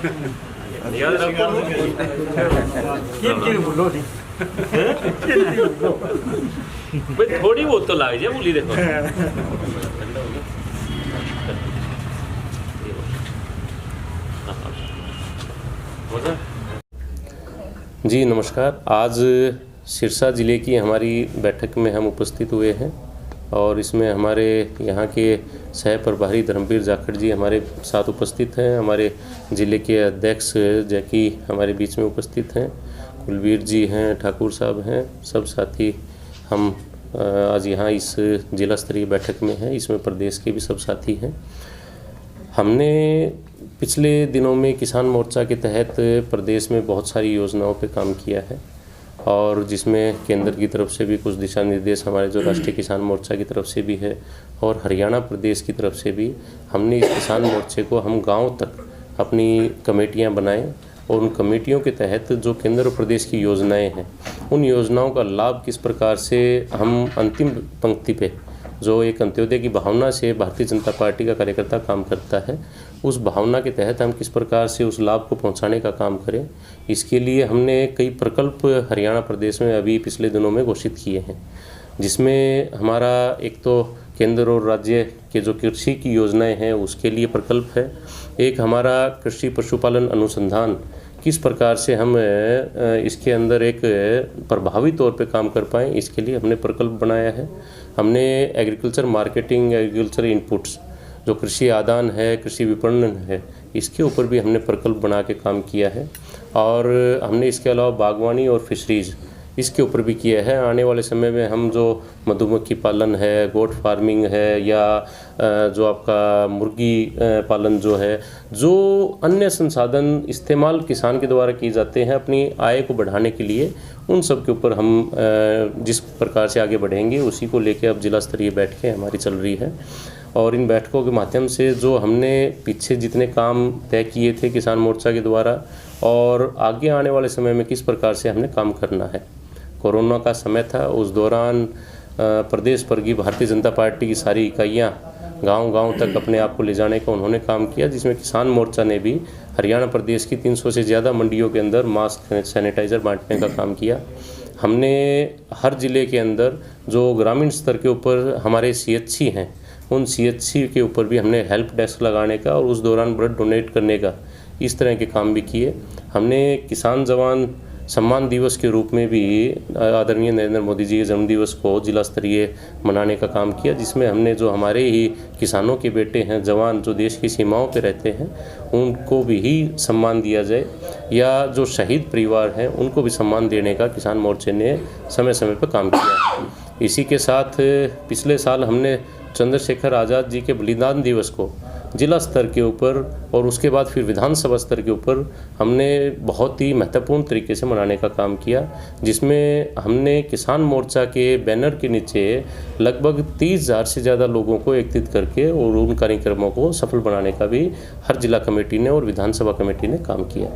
याद रखो भाई, थोड़ी बहुत तो लाग जाए बोली देखो। जी नमस्कार। आज सिरसा ज़िले की हमारी बैठक में हम उपस्थित हुए हैं और इसमें हमारे यहाँ के सह प्रभारी धर्मवीर जाखड़ जी हमारे साथ उपस्थित हैं। हमारे ज़िले के अध्यक्ष जैकी हमारे बीच में उपस्थित हैं, कुलवीर जी हैं, ठाकुर साहब हैं, सब साथी हम आज यहाँ इस जिला स्तरीय बैठक में हैं। इसमें प्रदेश के भी सब साथी हैं। हमने पिछले दिनों में किसान मोर्चा के तहत प्रदेश में बहुत सारी योजनाओं पे काम किया है और जिसमें केंद्र की तरफ से भी कुछ दिशा निर्देश हमारे जो राष्ट्रीय किसान मोर्चा की तरफ से भी है और हरियाणा प्रदेश की तरफ से भी हमने इस किसान मोर्चे को हम गांव तक अपनी कमेटियां बनाएं और उन कमेटियों के तहत जो केंद्र और प्रदेश की योजनाएं हैं उन योजनाओं का लाभ किस प्रकार से हम अंतिम पंक्ति पे जो एक अंत्योदय की भावना से भारतीय जनता पार्टी का कार्यकर्ता काम करता है, उस भावना के तहत हम किस प्रकार से उस लाभ को पहुंचाने का काम करें, इसके लिए हमने कई प्रकल्प हरियाणा प्रदेश में अभी पिछले दिनों में घोषित किए हैं। जिसमें हमारा एक तो केंद्र और राज्य के जो कृषि की योजनाएं हैं उसके लिए प्रकल्प है। एक हमारा कृषि पशुपालन अनुसंधान किस प्रकार से हम इसके अंदर एक प्रभावी तौर पे काम कर पाएँ, इसके लिए हमने प्रकल्प बनाया है। हमने एग्रीकल्चर मार्केटिंग, एग्रीकल्चर इनपुट्स जो कृषि आदान है, कृषि विपणन है, इसके ऊपर भी हमने प्रकल्प बना के काम किया है। और हमने इसके अलावा बागवानी और फिशरीज़ इसके ऊपर भी किया है। आने वाले समय में हम जो मधुमक्खी पालन है, गोट फार्मिंग है या जो आपका मुर्गी पालन जो है, जो अन्य संसाधन इस्तेमाल किसान के द्वारा किए जाते हैं अपनी आय को बढ़ाने के लिए, उन सब के ऊपर हम जिस प्रकार से आगे बढ़ेंगे उसी को लेकर अब जिला स्तरीय बैठकें हमारी चल रही है। और इन बैठकों के माध्यम से जो हमने पीछे जितने काम तय किए थे किसान मोर्चा के द्वारा और आगे आने वाले समय में किस प्रकार से हमने काम करना है। कोरोना का समय था, उस दौरान प्रदेश भर की भारतीय जनता पार्टी की सारी इकाइयाँ गांव-गांव तक अपने आप को ले जाने का उन्होंने काम किया, जिसमें किसान मोर्चा ने भी हरियाणा प्रदेश की 300 से ज़्यादा मंडियों के अंदर मास्क, सैनिटाइज़र बांटने का काम किया। हमने हर ज़िले के अंदर जो ग्रामीण स्तर के ऊपर हमारे CHC हैं, उन CHC के ऊपर भी हमने हेल्प डेस्क लगाने का और उस दौरान ब्लड डोनेट करने का, इस तरह के काम भी किए। हमने किसान जवान सम्मान दिवस के रूप में भी आदरणीय नरेंद्र मोदी जी के जन्मदिवस को जिला स्तरीय मनाने का काम किया, जिसमें हमने जो हमारे ही किसानों के बेटे हैं, जवान जो देश की सीमाओं पे रहते हैं, उनको भी सम्मान दिया जाए या जो शहीद परिवार हैं उनको भी सम्मान देने का किसान मोर्चे ने समय समय पर काम किया। इसी के साथ पिछले साल हमने चंद्रशेखर आज़ाद जी के बलिदान दिवस को जिला स्तर के ऊपर और उसके बाद फिर विधानसभा स्तर के ऊपर हमने बहुत ही महत्वपूर्ण तरीके से मनाने का काम किया, जिसमें हमने किसान मोर्चा के बैनर के नीचे लगभग 30,000 से ज़्यादा लोगों को एकत्रित करके और उन कार्यक्रमों को सफल बनाने का भी हर जिला कमेटी ने और विधानसभा कमेटी ने काम किया।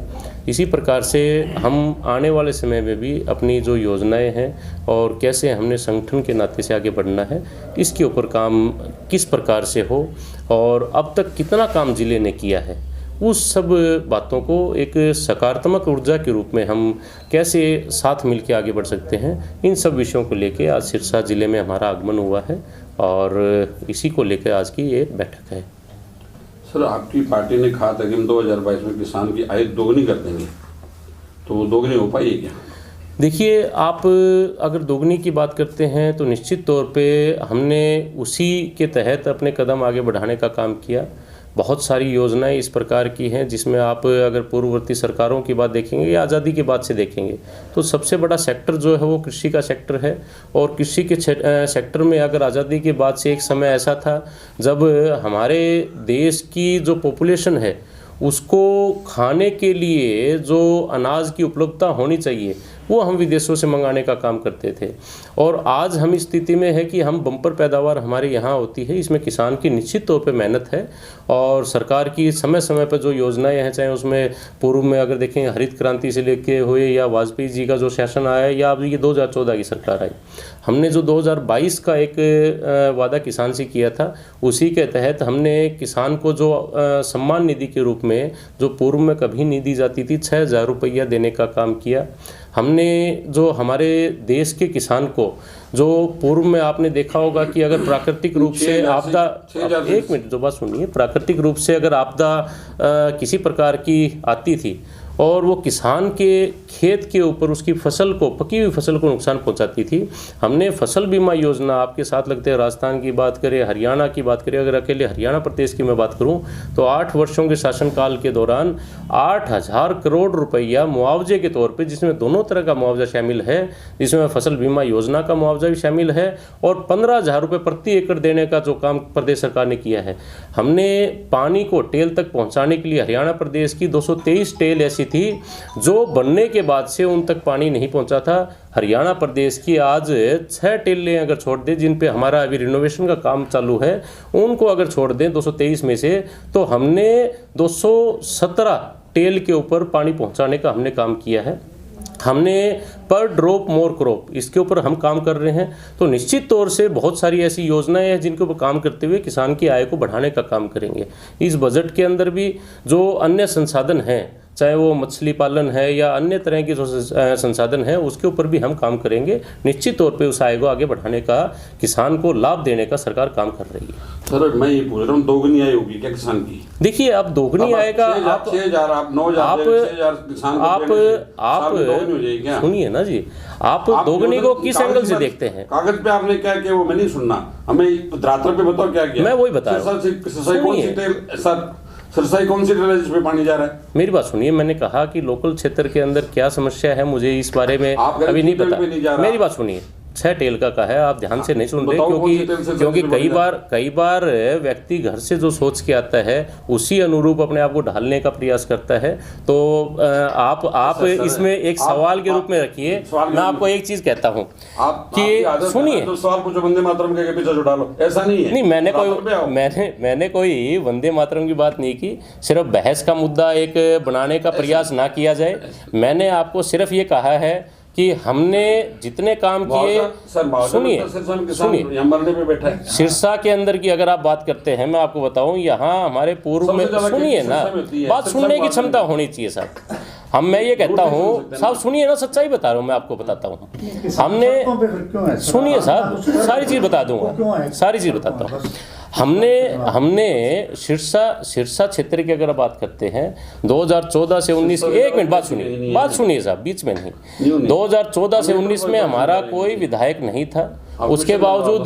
इसी प्रकार से हम आने वाले समय में भी अपनी जो योजनाएं हैं और कैसे हमने संगठन के नाते से आगे बढ़ना है, इसके ऊपर काम किस प्रकार से हो और अब तक कितना काम जिले ने किया है, उस सब बातों को एक सकारात्मक ऊर्जा के रूप में हम कैसे साथ मिलकर आगे बढ़ सकते हैं, इन सब विषयों को लेकर आज सिरसा ज़िले में हमारा आगमन हुआ है और इसी को लेकर आज की ये बैठक है। सर, आपकी पार्टी ने कहा था कि हम 2022 में किसान की आय दोगुनी कर देंगे, तो वो दोगुनी हो पाई है क्या? देखिए, आप अगर दोगुनी की बात करते हैं तो निश्चित तौर पे हमने उसी के तहत अपने कदम आगे बढ़ाने का काम किया। बहुत सारी योजनाएं इस प्रकार की हैं जिसमें आप अगर पूर्ववर्ती सरकारों की बात देखेंगे या आज़ादी के बाद से देखेंगे तो सबसे बड़ा सेक्टर जो है वो कृषि का सेक्टर है। और कृषि के सेक्टर में अगर आज़ादी के बाद से एक समय ऐसा था जब हमारे देश की जो पॉपुलेशन है उसको खाने के लिए जो अनाज की उपलब्धता होनी चाहिए वो हम विदेशों से मंगाने का काम करते थे। और आज हम इस स्थिति में है कि हम बम्पर पैदावार हमारे यहाँ होती है। इसमें किसान की निश्चित तौर पे मेहनत है और सरकार की समय समय पर जो योजनाएं हैं, चाहे उसमें पूर्व में अगर देखें हरित क्रांति से लेके हुए या वाजपेयी जी का जो शासन आया या अब ये 2014 की सरकार आई, हमने जो 2022 का एक वादा किसान से किया था, उसी के तहत हमने किसान को जो सम्मान निधि के रूप में जो पूर्व में कभी नहीं दी जाती थी 6,000 रुपया देने का काम किया। हमने जो हमारे देश के किसान को जो पूर्व में आपने देखा होगा कि अगर प्राकृतिक रूप से आपदा, एक मिनट जो बात सुनिए, प्राकृतिक रूप से अगर आपदा किसी प्रकार की आती थी और वो किसान के खेत के ऊपर उसकी फसल को, पकी हुई फसल को नुकसान पहुंचाती थी, हमने फसल बीमा योजना, आपके साथ लगते हैं राजस्थान की बात करें, हरियाणा की बात करें, अगर अकेले हरियाणा प्रदेश की मैं बात करूं तो 8 वर्षों के शासनकाल के दौरान 8,000 करोड़ रुपया मुआवजे के तौर पे, जिसमें दोनों तरह का मुआवजा शामिल है, जिसमें फसल बीमा योजना का मुआवजा भी शामिल है और 15,000 रुपये प्रति एकड़ देने का जो काम प्रदेश सरकार ने किया है। हमने पानी को टेल तक पहुँचाने के लिए हरियाणा प्रदेश की 223 टेल ऐसी थी जो बनने के बाद से उन तक पानी नहीं पहुंचा था। हरियाणा प्रदेश की आज 6 टेलें अगर छोड़ दें, जिन पे हमारा अभी रिनोवेशन का काम चालू है, उनको अगर छोड़ दें 223 में से, तो हमने 217 टेल के ऊपर पानी पहुंचाने का हमने काम किया है। हमने पर ड्रॉप मोर क्रॉप, इसके ऊपर हम काम कर रहे हैं। तो निश्चित तौर से बहुत सारी ऐसी योजनाएं हैं जिनके ऊपर काम करते हुए किसान की आय को बढ़ाने का काम करेंगे। इस बजट के अंदर भी जो अन्य संसाधन हैं, चाहे वो मछली पालन है या अन्य तरह के जो संसाधन है, उसके ऊपर भी हम काम करेंगे। निश्चित तौर पे उस आय को आगे बढ़ाने का, किसान को लाभ देने का सरकार काम कर रही है। सर मैं ये पूछ रहा हूँ, दोगुनी आय होगी क्या किसान की? देखिए, अब दोगुनी आएगा, आप 6,000 आप 9,000 किसान आप सुनिए ना जी, आप दोगुनी को किस एंगल से देखते हैं? कागज पे आपने क्या किया वो मैं नहीं सुनना, हमें रात्र पे बताओ क्या किया। मैं वही बता रहा हूँ। सरसाई कौन सी टेल है जिसपे पानी जा रहा है? मेरी बात सुनिए, मैंने कहा कि लोकल क्षेत्र के अंदर क्या समस्या है मुझे इस बारे में अभी नहीं पता। मेरी बात सुनिए, 6 टेल का है, आप ध्यान से नहीं सुन रहे, क्योंकि कई बार व्यक्ति घर से जो सोच के आता है उसी अनुरूप अपने आप को ढालने का प्रयास करता है। तो आप इसमें एक सवाल के रूप में रखिए। मैं आपको एक चीज कहता हूँ कि सुनिए, सवाल पूछो वंदे मातरम के पीछे जो डालो, ऐसा नहीं है। नहीं, मैंने कोई वंदे मातरम की बात नहीं की, सिर्फ बहस का मुद्दा एक बनाने का प्रयास ना किया जाए। मैंने आपको सिर्फ ये कहा है कि हमने जितने काम किए, सुनिए, सिरसा के अंदर की अगर आप बात करते हैं, मैं आपको बताऊं, यहाँ हमारे पूर्व में, सुनिए ना, बात सुनने की क्षमता होनी चाहिए साहब। मैं ये कहता हूँ साहब, सुनिए ना, सच्चाई बता रहा हूँ, मैं आपको बताता हूँ। हमने, सुनिए साहब, सारी चीज़ बता दूंगा, सारी चीज़ बताता हूँ। हमने सिरसा क्षेत्र की अगर बात करते हैं 2014 से 19, एक मिनट बात सुनिए साहब, बीच में नहीं। 2014 से 19 में हमारा कोई विधायक नहीं था, उसके बावजूद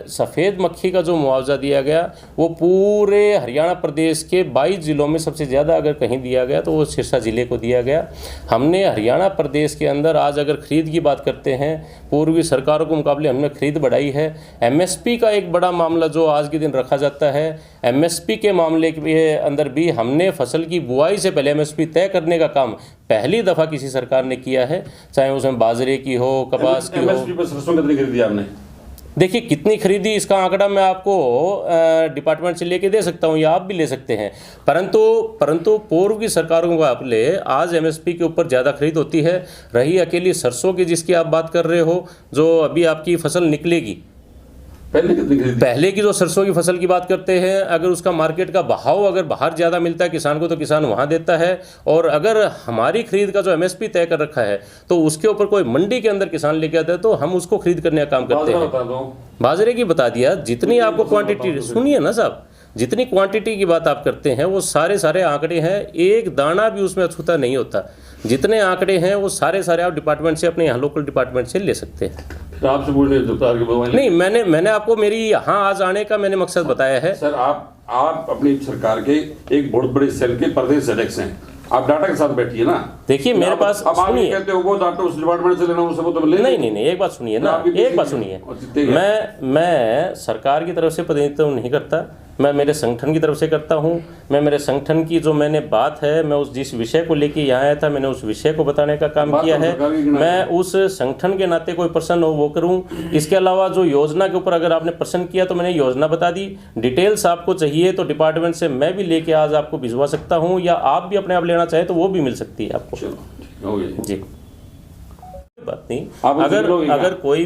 सफ़ेद मक्खी का जो मुआवजा दिया गया वो पूरे हरियाणा प्रदेश के 22 जिलों में सबसे ज़्यादा अगर कहीं दिया गया तो वो सिरसा ज़िले को दिया गया। हमने हरियाणा प्रदेश के अंदर आज अगर खरीद की बात करते हैं, पूर्वी सरकारों के मुकाबले हमने खरीद बढ़ाई है। एमएसपी का एक बड़ा मामला जो आज के दिन रखा जाता है, एमएसपी के मामले के अंदर भी हमने फसल की बुआई से पहले एमएसपी तय करने का काम पहली दफ़ा किसी सरकार ने किया है, चाहे उसमें बाजरे की हो, कपास की हो। एमएसपी पर सरसों कितनी खरीदी आपने? देखिए, कितनी खरीदी इसका आंकड़ा मैं आपको डिपार्टमेंट से लेके दे सकता हूं या आप भी ले सकते हैं, परंतु पूर्व की सरकारों के मुकाबले आज एमएसपी के ऊपर ज़्यादा खरीद होती है। रही अकेली सरसों की जिसकी आप बात कर रहे हो, जो अभी आपकी फसल निकलेगी, पहले की जो सरसों की फसल की बात करते हैं, अगर उसका मार्केट का भाव अगर बाहर ज़्यादा मिलता है किसान को तो किसान वहाँ देता है, और अगर हमारी खरीद का जो एमएसपी तय कर रखा है तो उसके ऊपर कोई मंडी के अंदर किसान लेके आता है तो हम उसको खरीद करने का काम करते हैं। बाजरे की बता दिया, जितनी आपको क्वांटिटी, सुनिए ना साहब, जितनी क्वांटिटी की बात आप करते हैं वो सारे आंकड़े हैं, एक दाना भी उसमें अछूता नहीं होता। जितने आंकड़े हैं वो सारे आप डिपार्टमेंट से, अपने यहाँ लोकल डिपार्टमेंट से ले सकते हैं। आपसे बोल रहे नहीं, मैंने आपको मेरी यहाँ आज आने का मैंने मकसद बताया है। सर आप अपनी सरकार के एक बहुत बड़े सेल के प्रदेश अध्यक्ष हैं, आप डाटा के साथ बैठिए ना। देखिए मेरे पास, सुनिए, कहते हो वो डाटा उस डिपार्टमेंट से लेना, उससे वो तो नहीं, एक बात सुनिए ना, एक बात सुनिए, मैं सरकार की तरफ से प्रतिनिधित्व नहीं करता, मैं मेरे संगठन की तरफ से करता हूँ। मैं मेरे संगठन की जो मैंने बात है, मैं उस जिस विषय को लेके यहाँ आया था, मैंने उस विषय को बताने का काम किया है। मैं उस संगठन के नाते कोई प्रश्न हो वो करूँ। इसके अलावा जो योजना के ऊपर अगर आपने प्रश्न किया तो मैंने योजना बता दी। डिटेल्स आपको चाहिए तो डिपार्टमेंट से मैं भी लेके आज आपको भिजवा सकता हूँ, या आप भी अपने आप लेना चाहें तो वो भी मिल सकती है आपको। जी, बात नहीं। अगर कोई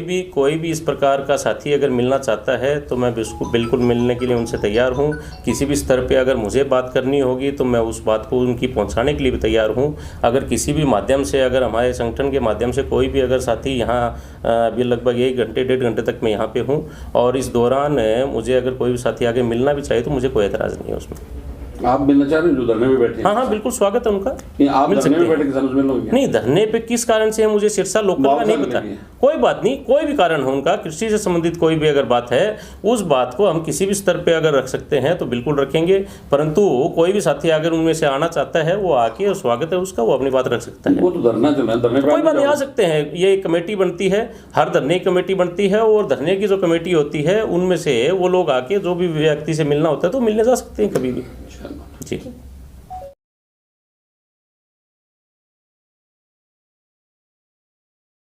भी इस प्रकार का साथी अगर मिलना चाहता है तो मैं बिल्कुल मिलने के लिए उनसे तैयार हूं। किसी भी स्तर पे अगर मुझे बात करनी होगी तो मैं उस बात को उनकी पहुंचाने के लिए भी तैयार हूं। अगर किसी भी माध्यम से, अगर हमारे संगठन के माध्यम से कोई भी अगर साथी यहाँ अभी लगभग 1 घंटे 1.5 घंटे तक मैं यहाँ पे हूँ, और इस दौरान मुझे अगर कोई भी साथी आगे मिलना भी चाहिए तो मुझे कोई एतराज़ नहीं है उसमें। आप मिलना चाह रहे हैं जो धरने में बैठे हैं? हाँ, बिल्कुल स्वागत है उनका। आप धरने में बैठे किसान मिल लोगे? नहीं, धरने पे किस कारण से है मुझे सिरसा लोकल का नहीं पता। कोई बात नहीं, कोई भी कारण हो उनका, कृषि से संबंधित कोई भी अगर बात है, उस बात को हम किसी भी स्तर पे अगर रख सकते हैं तो बिल्कुल रखेंगे। परंतु कोई भी साथी अगर उनमें से आना चाहता है वो आके, और स्वागत है उसका, वो अपनी बात रख सकता है। वो तो धरना चल रहा है, धरने पे कोई बात नहीं, आ सकते हैं। ये कमेटी बनती है, हर धरने की कमेटी बनती है, और धरने की जो कमेटी होती है उनमें से वो लोग आके जो भी व्यक्ति से मिलना होता है तो मिलने जा सकते हैं कभी भी। जी।